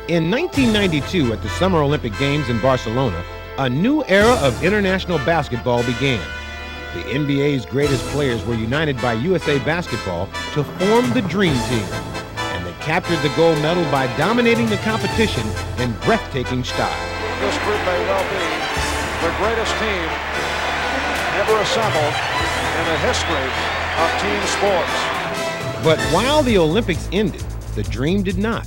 In 1992, at the Summer Olympic Games in Barcelona, a new era of international basketball began. The NBA's greatest players were united by USA Basketball to form the Dream Team, and they captured the gold medal by dominating the competition in breathtaking style. This group may well be the greatest team ever assembled in the history of team sports. But while the Olympics ended, the dream did not.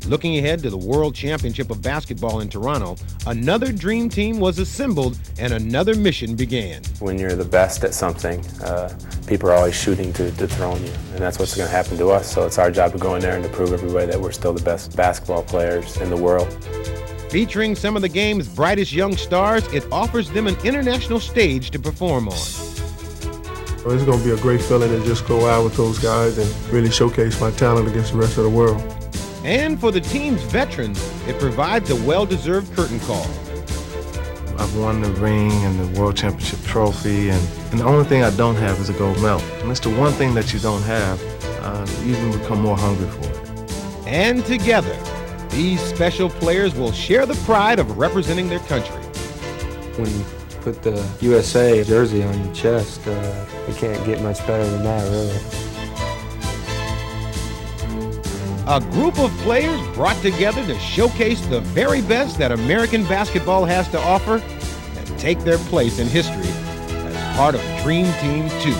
Looking ahead to the World Championship of Basketball in Toronto, another dream team was assembled and another mission began. When you're the best at something, people are always shooting to dethrone you, and that's what's going to happen to us. So it's our job to go in there and to prove everybody that we're still the best basketball players in the world. Featuring some of the game's brightest young stars, it offers them an international stage to perform on. It's going to be a great feeling to just go out with those guys and really showcase my talent against the rest of the world. And for the team's veterans, it provides a well-deserved curtain call. I've won the ring and the World Championship trophy, and the only thing I don't have is a gold medal. And it's the one thing that you don't have, you even become more hungry for it. And together, these special players will share the pride of representing their country. When you put the USA jersey on your chest, you can't get much better than that, really. A group of players brought together to showcase the very best that American basketball has to offer and take their place in history as part of Dream Team 2.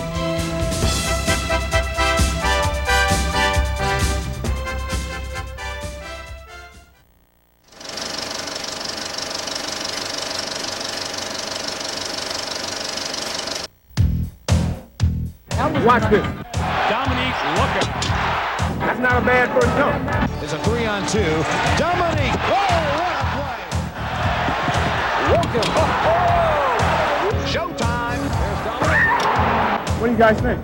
Watch this. Dominique Wilkins. That's not a bad first jump. There's a 3-on-2. Dominique. Oh, what a play. Wilkins. Showtime. There's Dominique. What do you guys think?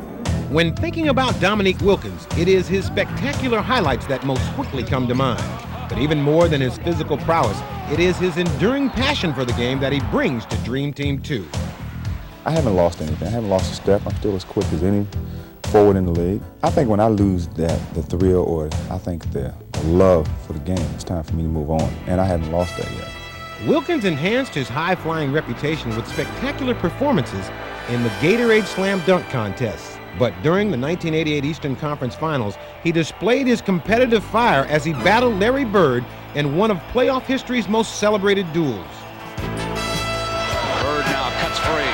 When thinking about Dominique Wilkins, it is his spectacular highlights that most quickly come to mind. But even more than his physical prowess, it is his enduring passion for the game that he brings to Dream Team 2. I haven't lost anything. I haven't lost a step. I'm still as quick as any forward in the league. I think when I lose the thrill or I think the love for the game, it's time for me to move on. And I haven't lost that yet. Wilkins enhanced his high-flying reputation with spectacular performances in the Gatorade Slam Dunk contests. But during the 1988 Eastern Conference Finals, he displayed his competitive fire as he battled Larry Bird in one of playoff history's most celebrated duels. Bird now cuts free.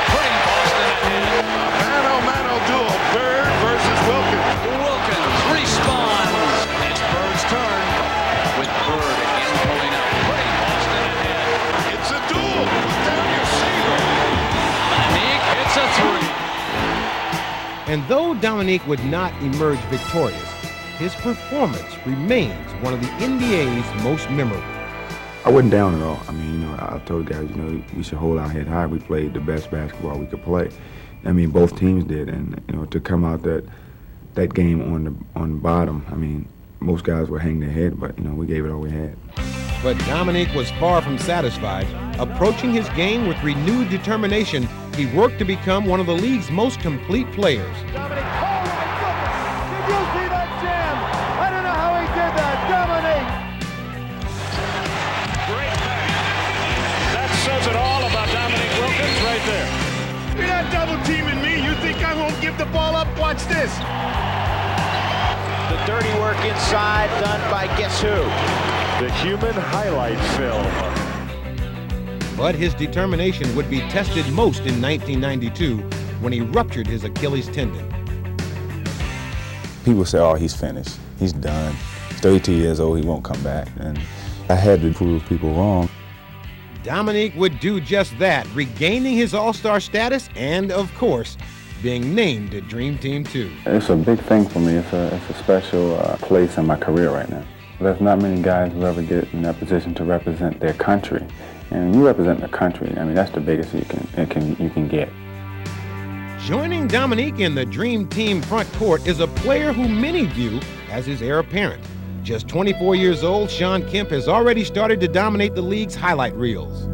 Putting Boston ahead. Mano-mano duel. Bird versus Wilkins. Wilkins responds. It's Bird's turn. With Bird again pulling up. Putting Boston ahead. It's a duel. Down your receiver. Dominique hits a three. And though Dominique would not emerge victorious, his performance remains one of the NBA's most memorable. I wasn't down at all. I mean, I told guys, we should hold our head high. We played the best basketball we could play. I mean, both teams did, and to come out that game on the bottom, I mean, most guys were hanging their head, but we gave it all we had. But Dominique was far from satisfied. Approaching his game with renewed determination, he worked to become one of the league's most complete players. Dominique, oh my goodness! Did you see that jam? I don't know how he did that. Dominique! Great pass. That says it all about Dominique Wilkins right there. You're not double teaming me. You think I won't give the ball up? Watch this. The dirty work inside done by guess who? The human highlight film. But his determination would be tested most in 1992 when he ruptured his Achilles tendon. People say, oh, he's finished. He's done. 32 years old, he won't come back. And I had to prove people wrong. Dominique would do just that, regaining his all-star status and, of course, being named to Dream Team 2. It's a big thing for me. It's a special place in my career right now. There's not many guys who ever get in that position to represent their country. And you represent the country. I mean, that's the biggest you can get. Joining Dominique in the Dream Team front court is a player who many view as his heir apparent. Just 24 years old, Shawn Kemp has already started to dominate the league's highlight reels.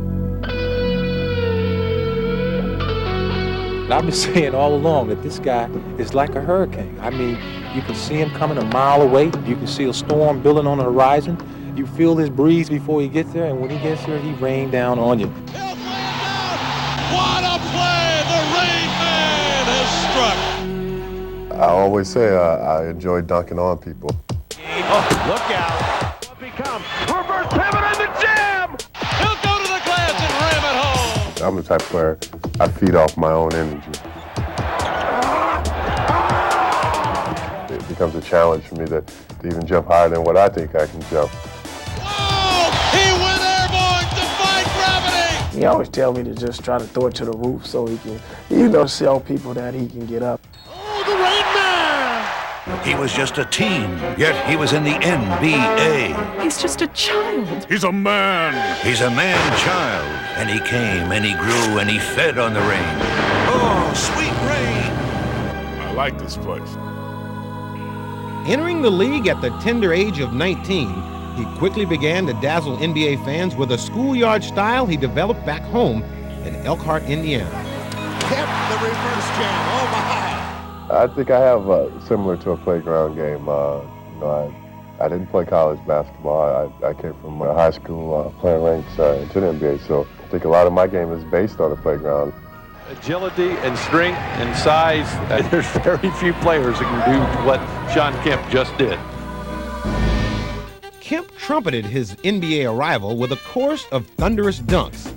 I've been saying all along that this guy is like a hurricane. I mean, you can see him coming a mile away. You can see a storm building on the horizon. You feel his breeze before he gets there, and when he gets there, he rain down on you. He'll play it down. What a play! The Rain Man has struck. I always say I enjoy dunking on people. Oh, look out. Up he comes. Reverse pivot in the jam. He'll go to the glass and ram it home. I'm the type of player, I feed off my own energy. It becomes a challenge for me to even jump higher than what I think I can jump. Oh, he went airborne, defied gravity. He always tell me to just try to throw it to the roof so he can, show people that he can get up. Oh, the Rain Man. He was just a teen, yet he was in the NBA. He's just a child. He's a man. He's a man-child, and he came, and he grew, and he fed on the rain. Oh, sweet rain. I like this place. Entering the league at the tender age of 19, he quickly began to dazzle NBA fans with a schoolyard style he developed back home in Elkhart, Indiana. Kept the reverse jam. Oh, my. I think I have similar to a playground game. I didn't play college basketball. I came from high school playing ranks into the NBA, so I think a lot of my game is based on the playground. Agility and strength and size, there's very few players that can do what Shawn Kemp just did. Kemp trumpeted his NBA arrival with a course of thunderous dunks.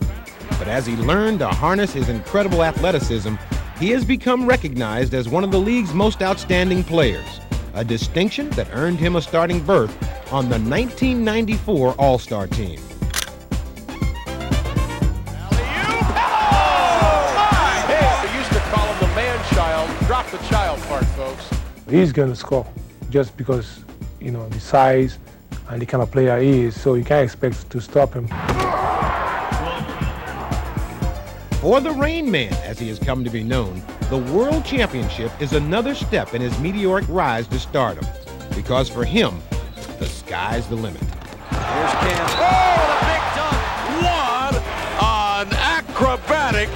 But as he learned to harness his incredible athleticism, he has become recognized as one of the league's most outstanding players, a distinction that earned him a starting berth on the 1994 All-Star team. Drop the child part, folks. He's going to score just because, the size and the kind of player he is, so you can't expect to stop him. For the Rain Man, as he has come to be known, the World Championship is another step in his meteoric rise to stardom. Because for him, the sky's the limit. Here's Cam. Oh, the big dunk! What an acrobatic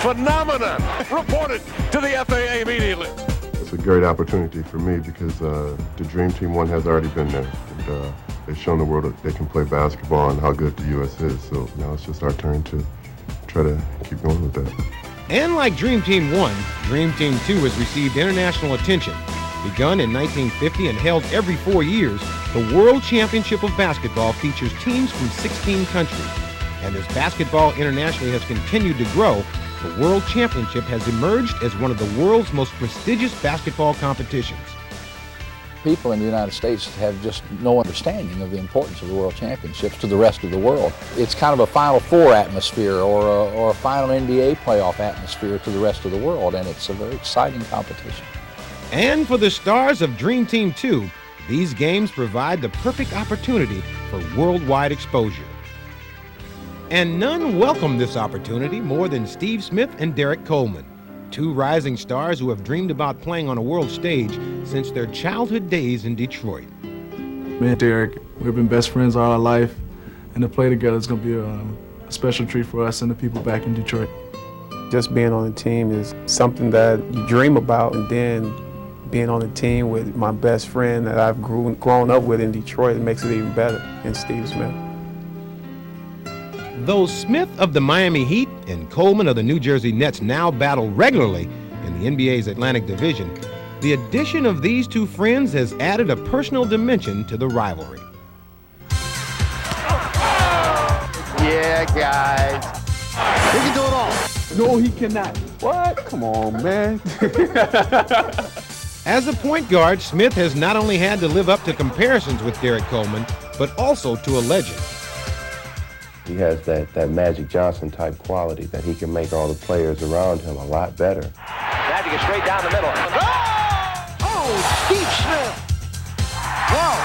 phenomenon. Reported to the FAA immediately. It's a great opportunity for me because the Dream Team 1 has already been there. And, they've shown the world that they can play basketball and how good the U.S. is. So now it's just our turn to try to keep going with that. And like Dream Team 1, Dream Team 2 has received international attention. Begun in 1950 and held every 4 years, the World Championship of Basketball features teams from 16 countries. And as basketball internationally has continued to grow, the World Championship has emerged as one of the world's most prestigious basketball competitions. People in the United States have just no understanding of the importance of the World Championships to the rest of the world. It's kind of a Final Four atmosphere or a final NBA playoff atmosphere to the rest of the world, and it's a very exciting competition. And for the stars of Dream Team 2, these games provide the perfect opportunity for worldwide exposure. And none welcome this opportunity more than Steve Smith and Derrick Coleman, two rising stars who have dreamed about playing on a world stage since their childhood days in Detroit. Me and Derrick, we've been best friends all our life, and to play together is going to be a special treat for us and the people back in Detroit. Just being on the team is something that you dream about, and then being on the team with my best friend that I've grown up with in Detroit, it makes it even better, and Steve Smith. Though Smith of the Miami Heat and Coleman of the New Jersey Nets now battle regularly in the NBA's Atlantic Division, the addition of these two friends has added a personal dimension to the rivalry. Yeah, guys. He can do it all. No, he cannot. What? Come on, man. As a point guard, Smith has not only had to live up to comparisons with Derrick Coleman, but also to a legend. He has that Magic Johnson type quality that he can make all the players around him a lot better. Magic is straight down the middle. Oh, Steve Smith. Whoa.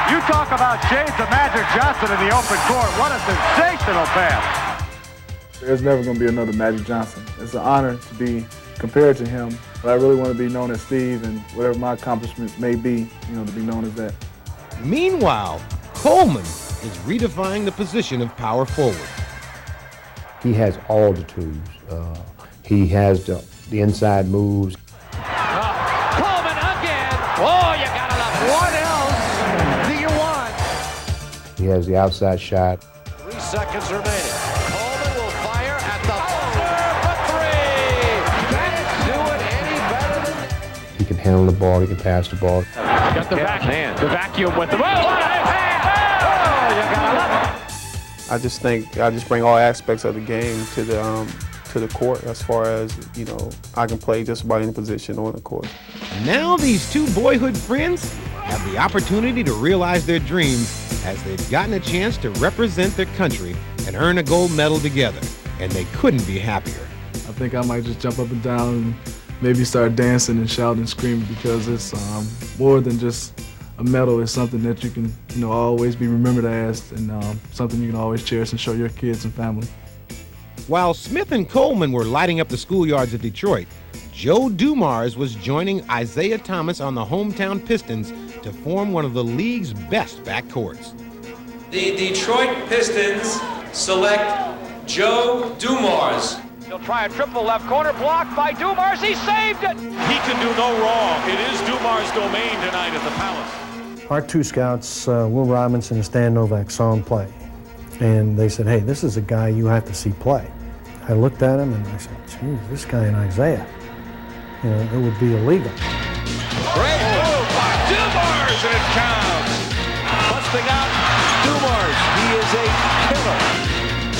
You talk about shades of Magic Johnson in the open court. What a sensational pass. There's never going to be another Magic Johnson. It's an honor to be compared to him, but I really want to be known as Steve, and whatever my accomplishments may be, to be known as that. Meanwhile, Coleman is redefining the position of power forward. He has all the tools. He has the inside moves. Coleman again. Oh, you got enough. What else do you want? He has the outside shot. 3 seconds remaining. Coleman will fire at the buzzer for 3. Can't do it any better than that. He can handle the ball. He can pass the ball. Got the vacuum with the ball. Oh, you gotta love it. I just bring all aspects of the game to the court as far as, I can play just about any position on the court. Now these two boyhood friends have the opportunity to realize their dreams as they've gotten a chance to represent their country and earn a gold medal together, and they couldn't be happier. I think I might just jump up and down and maybe start dancing and shouting and screaming because it's more than just a medal. It's something that you can, always be remembered as, and something you can always cherish and show your kids and family. While Smith and Coleman were lighting up the schoolyards of Detroit, Joe Dumars was joining Isaiah Thomas on the hometown Pistons to form one of the league's best backcourts. The Detroit Pistons select Joe Dumars. He'll try a triple left corner, blocked by Dumars. He saved it. He can do no wrong. It is Dumars' domain tonight at the Palace. Our two scouts, Will Robinson and Stan Novak, saw him play. And they said, hey, this is a guy you have to see play. I looked at him and I said, geez, this guy in Isaiah, it would be illegal. Great move by Dumars, and it counts. Busting out Dumars. He is a killer.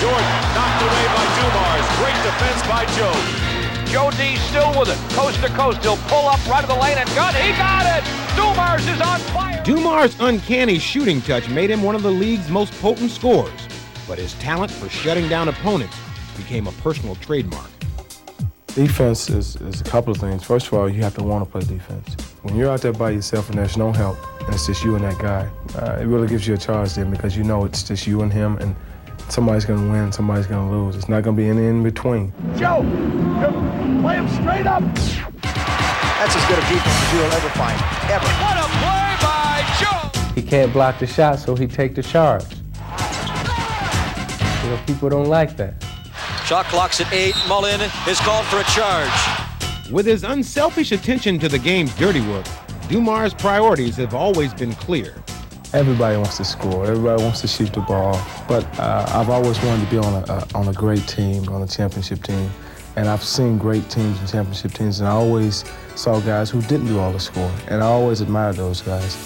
Jordan knocked away by Dumars. Great defense by Joe. Joe D still with it, coast to coast. He'll pull up right of the lane and gun. He got it. Dumars is on fire. Dumars' uncanny shooting touch made him one of the league's most potent scorers, but his talent for shutting down opponents became a personal trademark. Defense is a couple of things. First of all, you have to want to play defense. When you're out there by yourself and there's no help, and it's just you and that guy, it really gives you a charge then because you know it's just you and him, and somebody's going to win, somebody's going to lose. It's not going to be any in between. Joe, play him straight up. That's as good a defense as you'll ever find, ever. What a play by Joe. He can't block the shot, so he take the charge. People don't like that. Shot clock's at 8. Mullen is called for a charge. With his unselfish attention to the game's dirty work, Dumars' priorities have always been clear. Everybody wants to score. Everybody wants to shoot the ball. But I've always wanted to be on a great team, on a championship team. And I've seen great teams and championship teams, and I always saw guys who didn't do all the scoring. And I always admired those guys.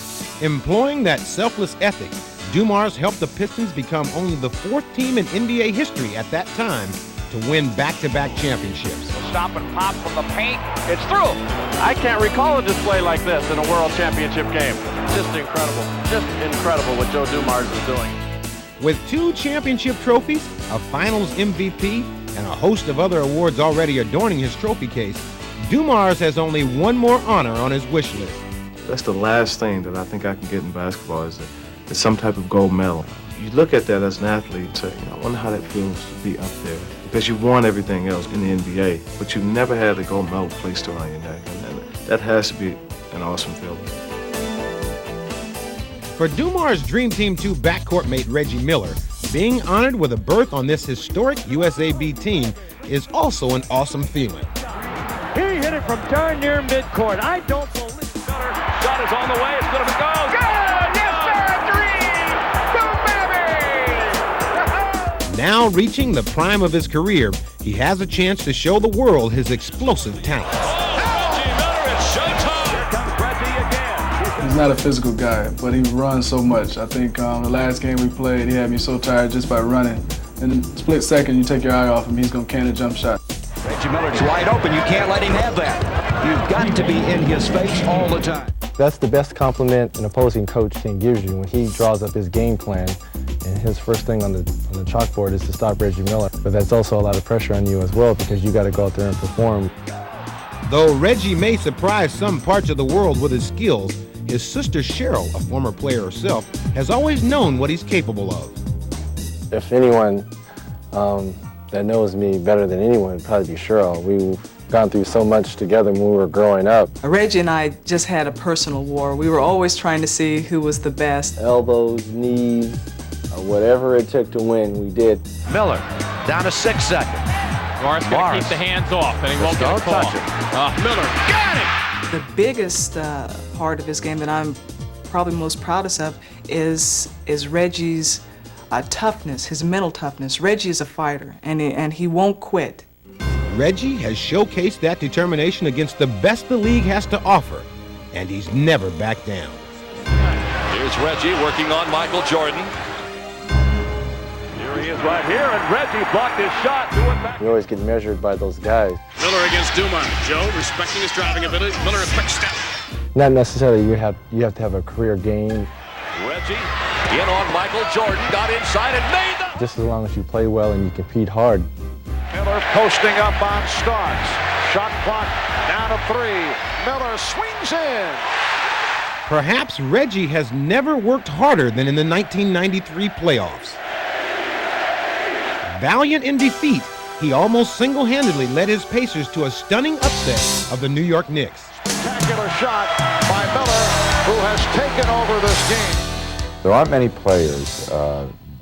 Employing that selfless ethic, Dumars helped the Pistons become only the 4th team in NBA history at that time to win back-to-back championships. Stop and pop from the paint. It's through. I can't recall a display like this in a world championship game. Just incredible. Just incredible what Joe Dumars is doing. With 2 championship trophies, a finals MVP, and a host of other awards already adorning his trophy case, Dumars has only one more honor on his wish list. That's the last thing that I think I can get in basketball is some type of gold medal. You look at that as an athlete and say, I wonder how that feels to be up there. Because you've won everything else in the NBA, but you've never had a gold medal placed around your neck. And that has to be an awesome feeling. For Dumars' Dream Team 2 backcourt mate Reggie Miller, being honored with a berth on this historic USAB team is also an awesome feeling. He hit it from darn near midcourt. I don't believe it. Shot is on the way. It's going to go. Good! Yes, sir! Dream! Boom, baby! Now reaching the prime of his career, he has a chance to show the world his explosive talents. He's not a physical guy, but he runs so much. I think the last game we played, he had me so tired just by running. In a split second, you take your eye off him, he's going to can a jump shot. Reggie Miller's wide open. You can't let him have that. You've got to be in his face all the time. That's the best compliment an opposing coach can give you when he draws up his game plan. And his first thing on the chalkboard is to stop Reggie Miller. But that's also a lot of pressure on you as well because you got to go out there and perform. Though Reggie may surprise some parts of the world with his skills, his sister Cheryl, a former player herself, has always known what he's capable of. If anyone that knows me better than anyone would probably be Cheryl. We've gone through so much together when we were growing up. Reggie and I just had a personal war. We were always trying to see who was the best. Elbows, knees, whatever it took to win, we did. Miller, down to 6 seconds. Morris going to keep the hands off, and he won't get a call. Miller got it! The biggest part of his game that I'm probably most proudest of is Reggie's toughness, his mental toughness. Reggie is a fighter, and he won't quit. Reggie has showcased that determination against the best the league has to offer, and he's never backed down. Here's Reggie working on Michael Jordan. Here he is right here, and Reggie blocked his shot. We always get measured by those guys. Miller against Dumars. Joe, respecting his driving ability. Miller, a quick step. Not necessarily you have to have a career game. Reggie in on Michael Jordan, got inside and made the... Just as long as you play well and you compete hard. Miller posting up on Starks. Shot clock down to 3. Miller swings in. Perhaps Reggie has never worked harder than in the 1993 playoffs. Valiant in defeat, he almost single-handedly led his Pacers to a stunning upset of the New York Knicks. Spectacular shot by Miller, who has taken over this game. There aren't many players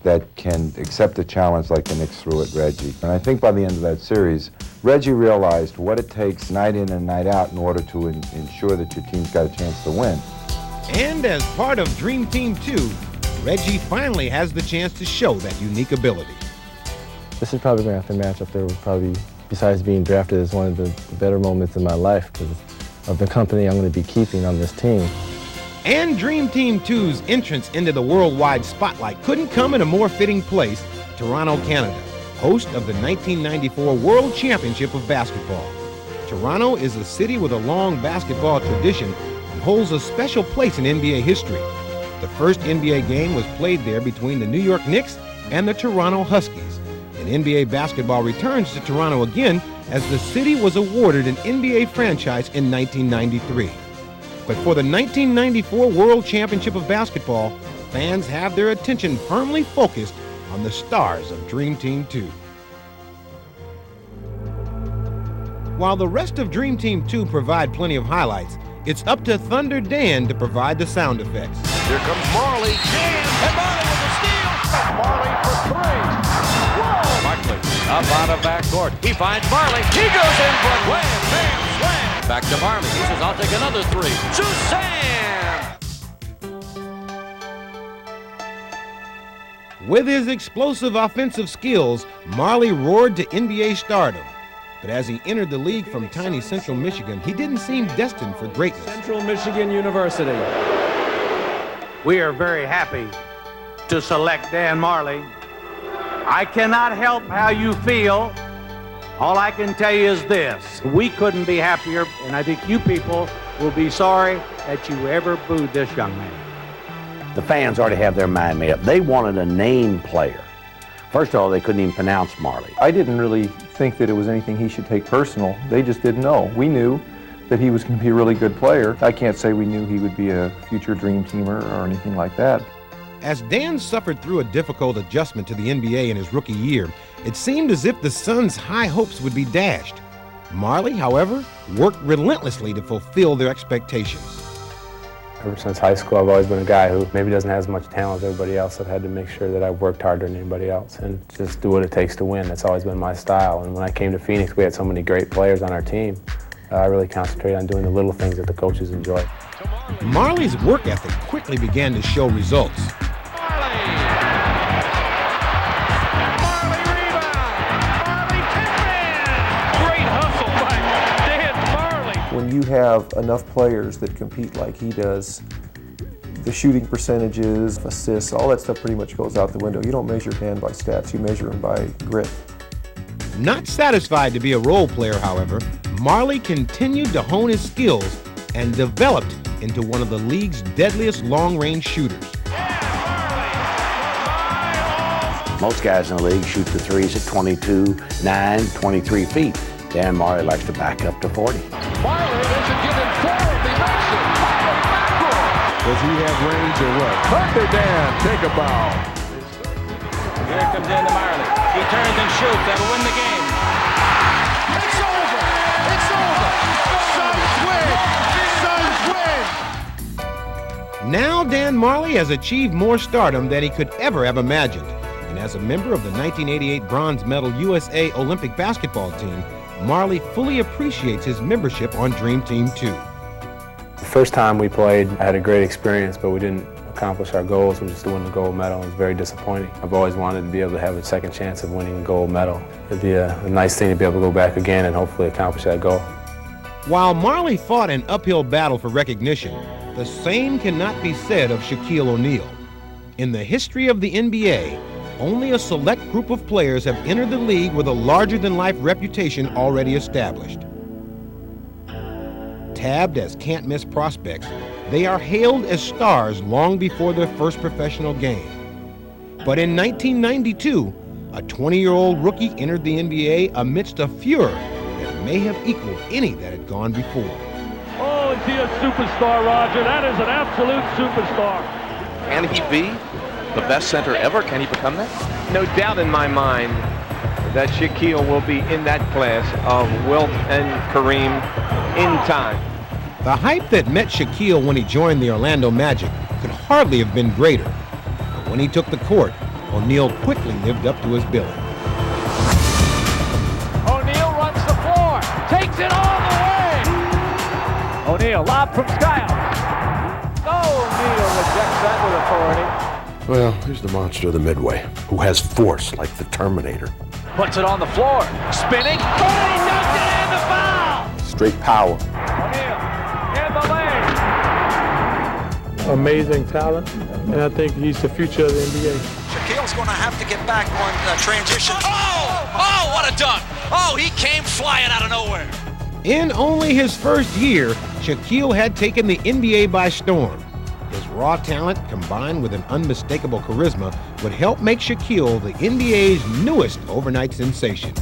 that can accept a challenge like the Knicks threw at Reggie. And I think by the end of that series, Reggie realized what it takes night in and night out in order to ensure that your team's got a chance to win. And as part of Dream Team 2, Reggie finally has the chance to show that unique ability. This is probably going to have to match up there with probably, besides being drafted, as one of the better moments in my life because of the company I'm going to be keeping on this team. And Dream Team 2's entrance into the worldwide spotlight couldn't come in a more fitting place, Toronto, Canada, host of the 1994 World Championship of Basketball. Toronto is a city with a long basketball tradition and holds a special place in NBA history. The first NBA game was played there between the New York Knicks and the Toronto Huskies. And NBA basketball returns to Toronto again as the city was awarded an NBA franchise in 1993. But for the 1994 World Championship of Basketball, fans have their attention firmly focused on the stars of Dream Team 2. While the rest of Dream Team 2 provide plenty of highlights, it's up to Thunder Dan to provide the sound effects. Here comes Marley. And Marley with the steal. Marley for 3. Whoa! Barkley up out of backcourt. He finds Marley. He goes in for a wham, bam, slam. Back to Marley. He says, I'll take another 3. To Sam! With his explosive offensive skills, Marley roared to NBA stardom. But as he entered the league from tiny Central Michigan, he didn't seem destined for greatness. Central Michigan University. We are very happy to select Dan Marley. I cannot help how you feel. All I can tell you is this. We couldn't be happier, and I think you people will be sorry that you ever booed this young man. The fans already have their mind made up. They wanted a name player. First of all, they couldn't even pronounce Marley. I didn't really think that it was anything he should take personal. They just didn't know. We knew that he was going to be a really good player. I can't say we knew he would be a future dream teamer or anything like that. As Dan suffered through a difficult adjustment to the NBA in his rookie year, it seemed as if the Suns' high hopes would be dashed. Marley, however, worked relentlessly to fulfill their expectations. Ever since high school, I've always been a guy who maybe doesn't have as much talent as everybody else. I've had to make sure that I've worked harder than anybody else and just do what it takes to win. That's always been my style. And when I came to Phoenix, we had so many great players on our team. I really concentrated on doing the little things that the coaches enjoy. Marley's work ethic quickly began to show results. When you have enough players that compete like he does, the shooting percentages, assists, all that stuff pretty much goes out the window. You don't measure a man by stats, you measure him by grit. Not satisfied to be a role player, however, Marley continued to hone his skills and developed into one of the league's deadliest long-range shooters. Most guys in the league shoot the threes at 22, 9, 23 feet. Dan Marley likes to back up to 40. Marley isn't given 4 if he makes it. Does he have range or what? Thunder Dan, take a bow. Here comes Dan Marley. He turns and shoots. That'll win the game. It's over. It's over. Suns win. Suns win. Now Dan Marley has achieved more stardom than he could ever have imagined. And as a member of the 1988 bronze medal USA Olympic basketball team, Marley fully appreciates his membership on Dream Team 2. The first time we played, I had a great experience, but we didn't accomplish our goals, which is to win the gold medal. It was very disappointing. I've always wanted to be able to have a second chance of winning a gold medal. It'd be a nice thing to be able to go back again and hopefully accomplish that goal. While Majerle fought an uphill battle for recognition, the same cannot be said of Shaquille O'Neal. In the history of the NBA, only a select group of players have entered the league with a larger-than-life reputation already established. Tabbed as can't-miss prospects, they are hailed as stars long before their first professional game. But in 1992, a 20-year-old rookie entered the NBA amidst a furor that may have equaled any that had gone before. Oh, is he a superstar, Roger? That is an absolute superstar. Can he be the best center ever? Can he become that? No doubt in my mind that Shaquille will be in that class of Wilt and Kareem in time. The hype that met Shaquille when he joined the Orlando Magic could hardly have been greater. But when he took the court, O'Neal quickly lived up to his billing. O'Neal runs the floor, takes it all the way. O'Neal, lob from Skiles. O'Neal rejects that with authority. Well, here's the monster of the Midway, who has force like the Terminator. Puts it on the floor, spinning. Oh, he dunked it in the foul. Straight power. O'Neal in the lane. Amazing talent, and I think he's the future of the NBA. Shaquille's going to have to get back on transition. Oh, what a dunk. Oh, he came flying out of nowhere. In only his first year, Shaquille had taken the NBA by storm. His raw talent, combined with an unmistakable charisma, would help make Shaquille the NBA's newest overnight sensation.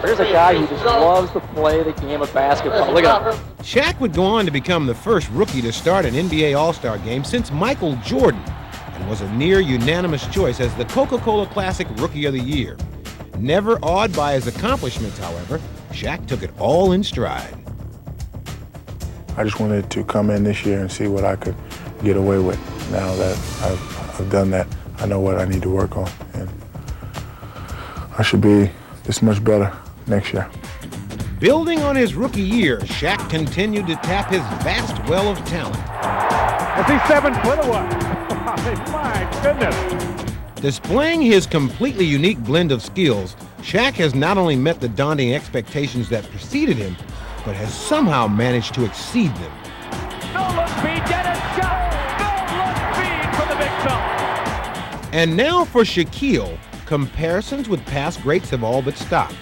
Here's a guy who just loves to play the game of basketball. Look at him. Shaq would go on to become the first rookie to start an NBA All-Star game since Michael Jordan, and was a near unanimous choice as the Coca-Cola Classic Rookie of the Year. Never awed by his accomplishments, however, Shaq took it all in stride. I just wanted to come in this year and see what I could get away with. Now that I've done that, I know what I need to work on, and I should be this much better next year. Building on his rookie year, Shaq continued to tap his vast well of talent. Is he 7 foot or what? My goodness. Displaying his completely unique blend of skills, Shaq has not only met the daunting expectations that preceded him, but has somehow managed to exceed them. No look speed, get it, shot. No look speed for the big fella. And now for Shaquille, comparisons with past greats have all but stopped.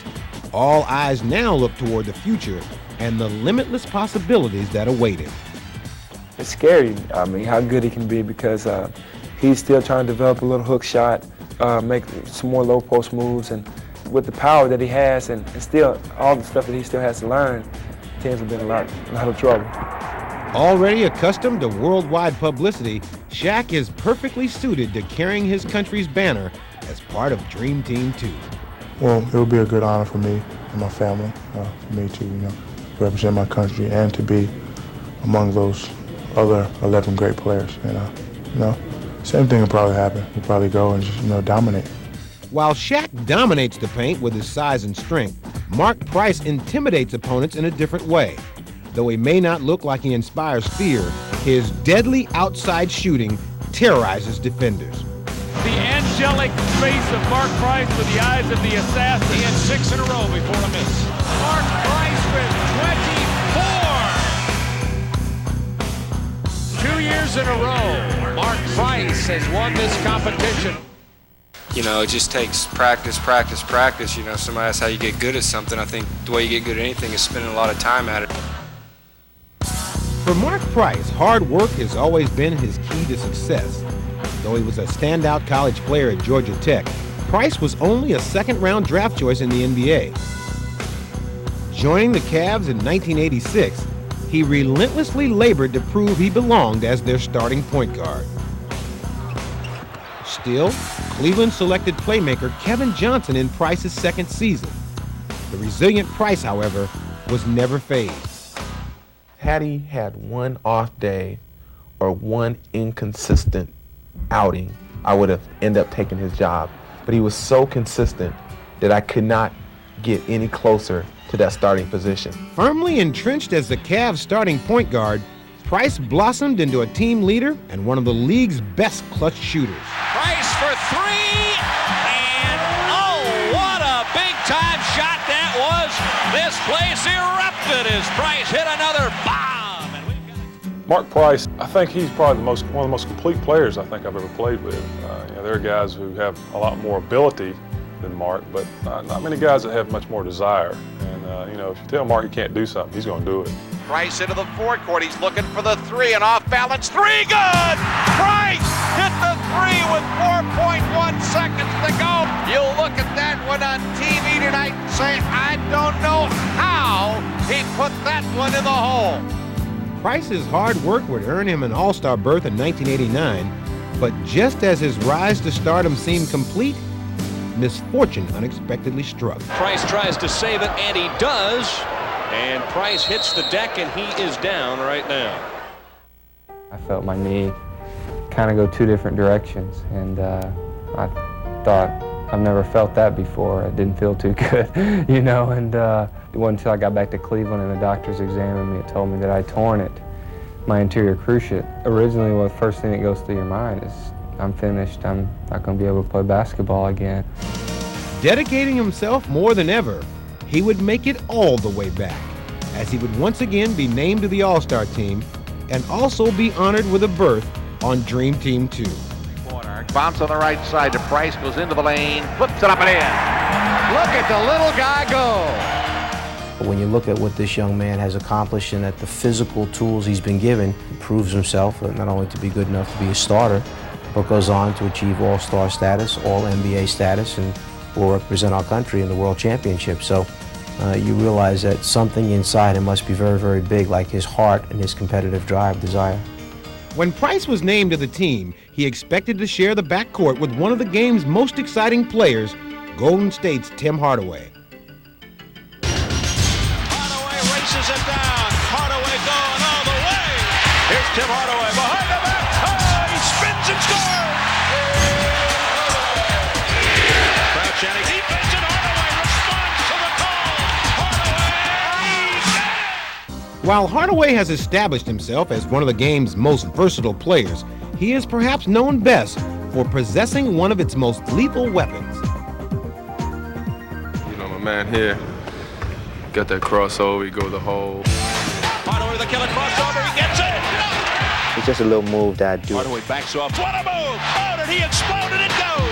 All eyes now look toward the future and the limitless possibilities that await him. It's scary, I mean, how good he can be, because he's still trying to develop a little hook shot, make some more low post moves, and with the power that he has and still all the stuff that he still has to learn, teams have been in a lot of trouble. Already accustomed to worldwide publicity, Shaq is perfectly suited to carrying his country's banner as part of Dream Team 2. Well, it would be a good honor for me and my family, for me to represent my country and to be among those other 11 great players. Same thing will probably happen. He'll probably go and just dominate. While Shaq dominates the paint with his size and strength, Mark Price intimidates opponents in a different way. Though he may not look like he inspires fear, his deadly outside shooting terrorizes defenders. The angelic face of Mark Price with the eyes of the assassin. He had 6 in a row before a miss. Mark Price with 24. 2 years in a row, Mark Price has won this competition. It just takes practice. Somebody asks how you get good at something. I think the way you get good at anything is spending a lot of time at it. For Mark Price, hard work has always been his key to success. Though he was a standout college player at Georgia Tech, Price was only a second-round draft choice in the NBA. Joining the Cavs in 1986, he relentlessly labored to prove he belonged as their starting point guard. Still, Cleveland selected playmaker Kevin Johnson in Price's second season. The resilient Price, however, was never fazed. Had he had one off day or one inconsistent outing, I would have ended up taking his job. But he was so consistent that I could not get any closer to that starting position. Firmly entrenched as the Cavs' starting point guard, Price blossomed into a team leader and one of the league's best clutch shooters. Price for three, and oh, what a big-time shot that was. This place erupted as Price hit another bomb. Mark Price, I think he's probably one of the most complete players I think I've ever played with. There are guys who have a lot more ability than Mark, but not many guys that have much more desire. And if you tell Mark he can't do something, he's going to do it. Price into the forecourt. He's looking for the three, and off balance three, good! Price hit the three with 4.1 seconds to go. You'll look at that one on TV tonight and say, I don't know how he put that one in the hole. Price's hard work would earn him an All-Star berth in 1989, but just as his rise to stardom seemed complete, misfortune unexpectedly struck. Price tries to save it, and he does. And Price hits the deck, and he is down right now. I felt my knee kind of go two different directions, and I thought, I've never felt that before. It didn't feel too good, and it wasn't until I got back to Cleveland and the doctors examined me and told me that I'd torn it, my anterior cruciate. Originally, the first thing that goes through your mind is, I'm finished. I'm not going to be able to play basketball again. Dedicating himself more than ever, he would make it all the way back, as he would once again be named to the All-Star team and also be honored with a berth on Dream Team 2. Bounce on the right side to Price, goes into the lane, flips it up and in. Look at the little guy go. When you look at what this young man has accomplished and at the physical tools he's been given, he proves himself not only to be good enough to be a starter, but goes on to achieve All-Star status, All-NBA status, and will represent our country in the World Championship. So you realize that something inside him must be very, very big, like his heart and his competitive drive, desire. When Price was named to the team, he expected to share the backcourt with one of the game's most exciting players, Golden State's Tim Hardaway. Hardaway races it down. Hardaway going all the way. Here's Tim Hardaway behind the back. Oh, he spins and scores. Crouch and he defense, and Hardaway responds to the call. Hardaway, he got it. While Hardaway has established himself as one of the game's most versatile players, he is perhaps known best for possessing one of its most lethal weapons. My man here got that crossover, he go the hole. Hardaway, the killer crossover, he gets it. It's just a little move that I do. Hardaway backs off. What a move! Oh, and he exploded and goes.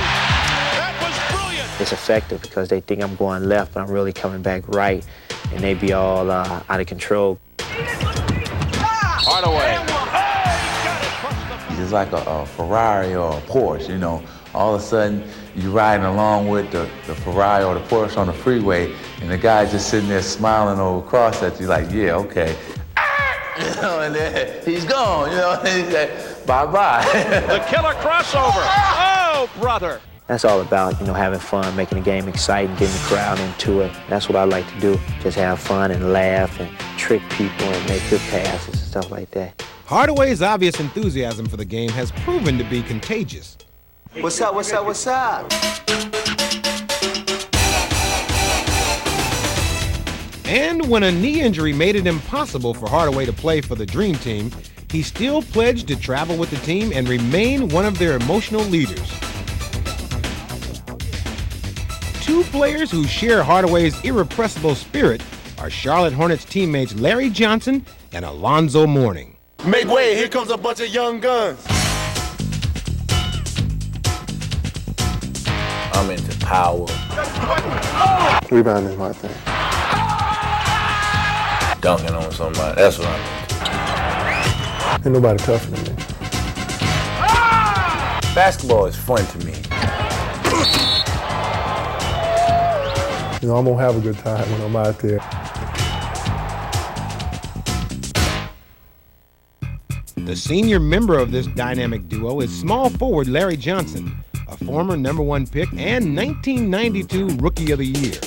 That was brilliant. It's effective because they think I'm going left, but I'm really coming back right, and they be all out of control. Hardaway. It's like a Ferrari or a Porsche, All of a sudden, you're riding along with the Ferrari or the Porsche on the freeway, and the guy's just sitting there smiling over across at you like, yeah, okay. And then he's gone, and he's like, bye-bye. The killer crossover. Oh, brother. That's all about, having fun, making the game exciting, getting the crowd into it. That's what I like to do, just have fun and laugh and trick people and make good passes and stuff like that. Hardaway's obvious enthusiasm for the game has proven to be contagious. What's up, what's up, what's up? And when a knee injury made it impossible for Hardaway to play for the Dream Team, he still pledged to travel with the team and remain one of their emotional leaders. Two players who share Hardaway's irrepressible spirit are Charlotte Hornets teammates Larry Johnson and Alonzo Mourning. Make way, here comes a bunch of young guns. I'm into power. Rebounding is my thing. Dunking on somebody, that's what I'm into. Ain't nobody tougher than me. Basketball is fun to me. I'm gonna have a good time when I'm out there. The senior member of this dynamic duo is small forward Larry Johnson, a former #1 pick and 1992 Rookie of the Year.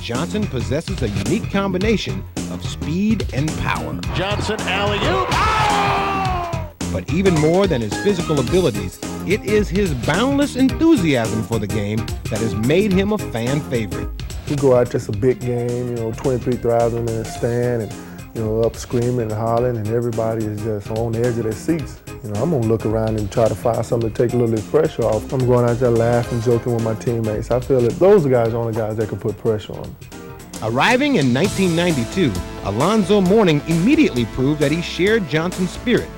Johnson possesses a unique combination of speed and power. Johnson, alley-oop. Oh! But even more than his physical abilities, it is his boundless enthusiasm for the game that has made him a fan favorite. We go out just a big game, 23,000 in the stand, and up screaming and hollering, and everybody is just on the edge of their seats. I'm gonna look around and try to find something to take a little bit of pressure off. I'm going out there laughing, joking with my teammates. I feel that those are the only guys that can put pressure on me. Arriving in 1992, Alonzo Mourning immediately proved that he shared Johnson's spirit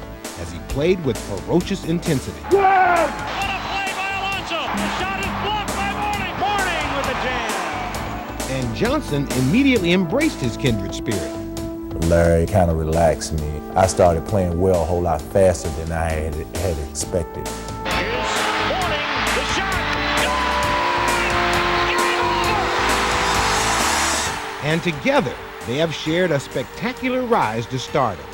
as he played with ferocious intensity. What a play by Alonzo! The shot is blocked by Mourning! Mourning with a jam! And Johnson immediately embraced his kindred spirit. Larry kind of relaxed me. I started playing well a whole lot faster than I had expected. Here's Mourning, the shot! And together, they have shared a spectacular rise to stardom.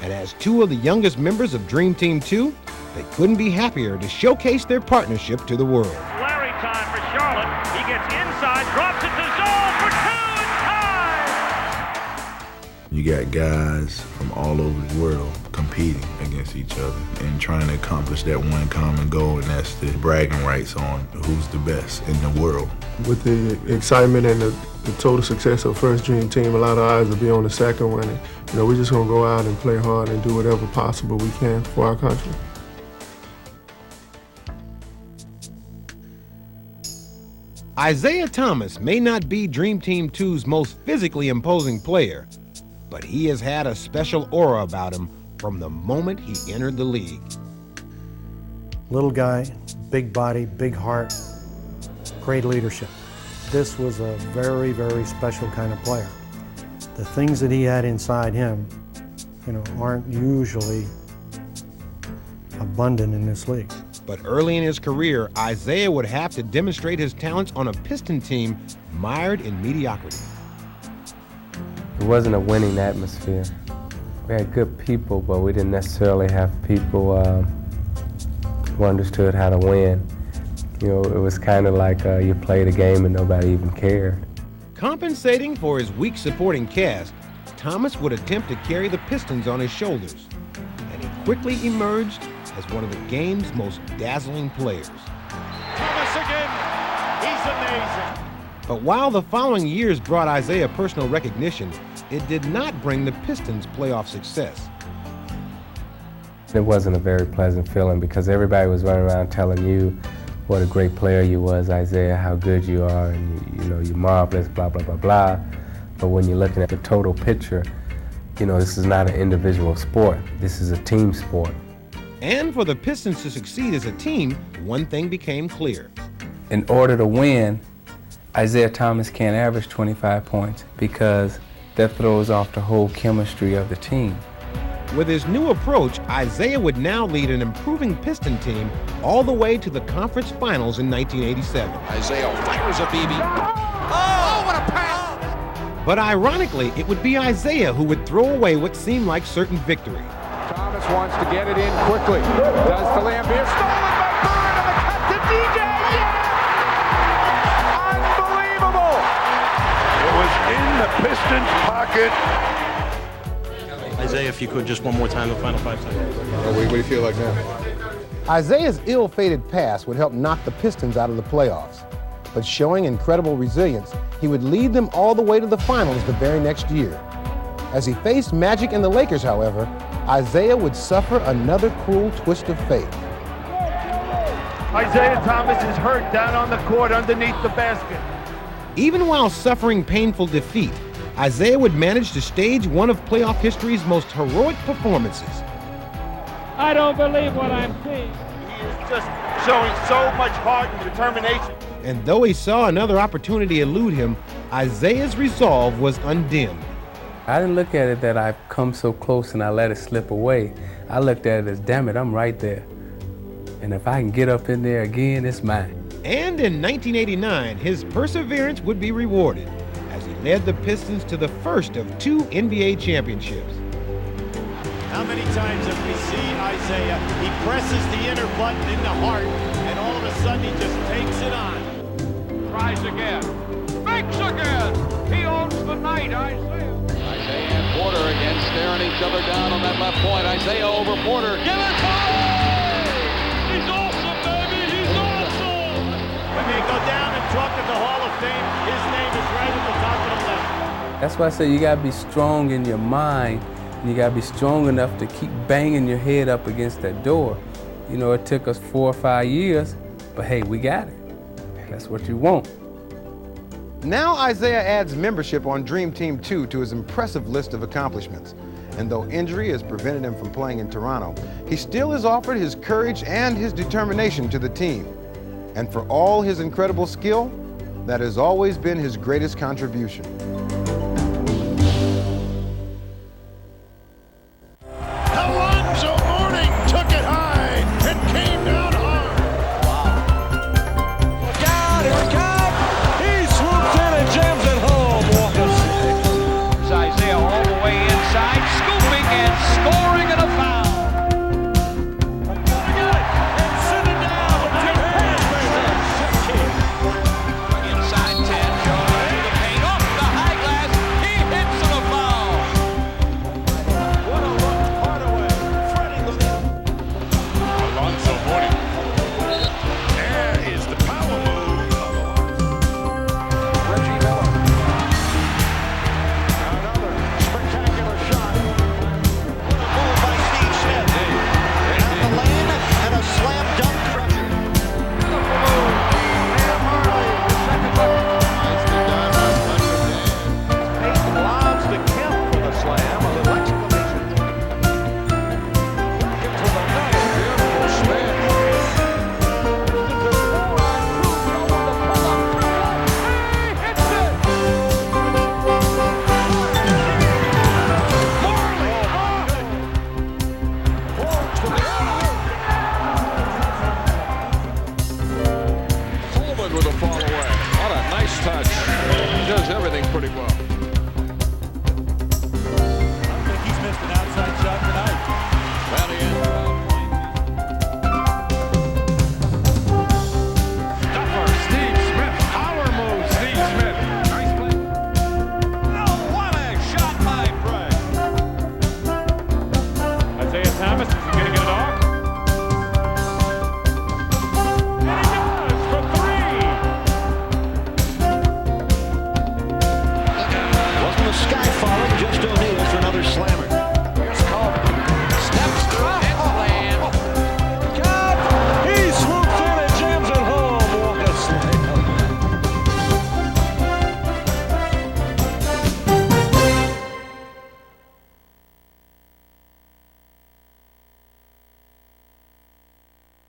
And as two of the youngest members of Dream Team 2, they couldn't be happier to showcase their partnership to the world. Larry time for Charlotte. He gets inside, drops it to Zoll for two, and tied! You got guys from all over the world competing against each other and trying to accomplish that one common goal, and that's the bragging rights on who's the best in the world. With the excitement and the total success of First Dream Team, a lot of eyes will be on the second one. And, we're just going to go out and play hard and do whatever possible we can for our country. Isiah Thomas may not be Dream Team 2's most physically imposing player, but he has had a special aura about him from the moment he entered the league. Little guy, big body, big heart, great leadership. This was a very, very special kind of player. The things that he had inside him, aren't usually abundant in this league. But early in his career, Isiah would have to demonstrate his talents on a Piston team mired in mediocrity. It wasn't a winning atmosphere. We had good people, but we didn't necessarily have people who understood how to win. It was kind of like you played a game and nobody even cared. Compensating for his weak supporting cast, Thomas would attempt to carry the Pistons on his shoulders, and he quickly emerged as one of the game's most dazzling players. Thomas again, he's amazing. But while the following years brought Isiah personal recognition, it did not bring the Pistons playoff success. It wasn't a very pleasant feeling because everybody was running around telling you what a great player you was, Isiah, how good you are, and you're marvelous, blah, blah, blah, blah. But when you're looking at the total picture, this is not an individual sport. This is a team sport. And for the Pistons to succeed as a team, one thing became clear. In order to win, Isiah Thomas can't average 25 points because that throws off the whole chemistry of the team. With his new approach, Isiah would now lead an improving Piston team all the way to the conference finals in 1987. Isiah fires a BB. Oh, what a pass! But ironically, it would be Isiah who would throw away what seemed like certain victory. Thomas wants to get it in quickly. Does to Lambier. Stolen by Bird and the cut to DJ. Yeah! Unbelievable! It was in the Pistons' pocket. Isiah, if you could, just one more time, the final 5 seconds. What do you feel like now? Isiah's ill-fated pass would help knock the Pistons out of the playoffs. But showing incredible resilience, he would lead them all the way to the finals the very next year. As he faced Magic and the Lakers, however, Isiah would suffer another cruel twist of fate. Isiah Thomas is hurt down on the court underneath the basket. Even while suffering painful defeat, Isiah would manage to stage one of playoff history's most heroic performances. I don't believe what I'm seeing. He is just showing so much heart and determination. And though he saw another opportunity elude him, Isiah's resolve was undimmed. I didn't look at it that I've come so close and I let it slip away. I looked at it as, damn it, I'm right there. And if I can get up in there again, it's mine. And in 1989, his perseverance would be rewarded as he led the Pistons to the first of 2 NBA championships. How many times have we seen Isiah? He presses the inner button in the heart, and all of a sudden he just takes it on. Tries again. Makes again. He owns the night, Isiah. Isiah and Porter again staring each other down on that left point. Isiah over Porter. Give it to him! He's awesome, baby. He's awesome! When they go down and talk at the Hall of Fame, his name is right at the top of the list. That's why I say you gotta be strong in your mind, and you gotta be strong enough to keep banging your head up against that door. You know, it took us 4 or 5 years, but hey, we got it. That's what you want. Now Isiah adds membership on Dream Team 2 to his impressive list of accomplishments. And though injury has prevented him from playing in Toronto, he still has offered his courage and his determination to the team. And for all his incredible skill, that has always been his greatest contribution.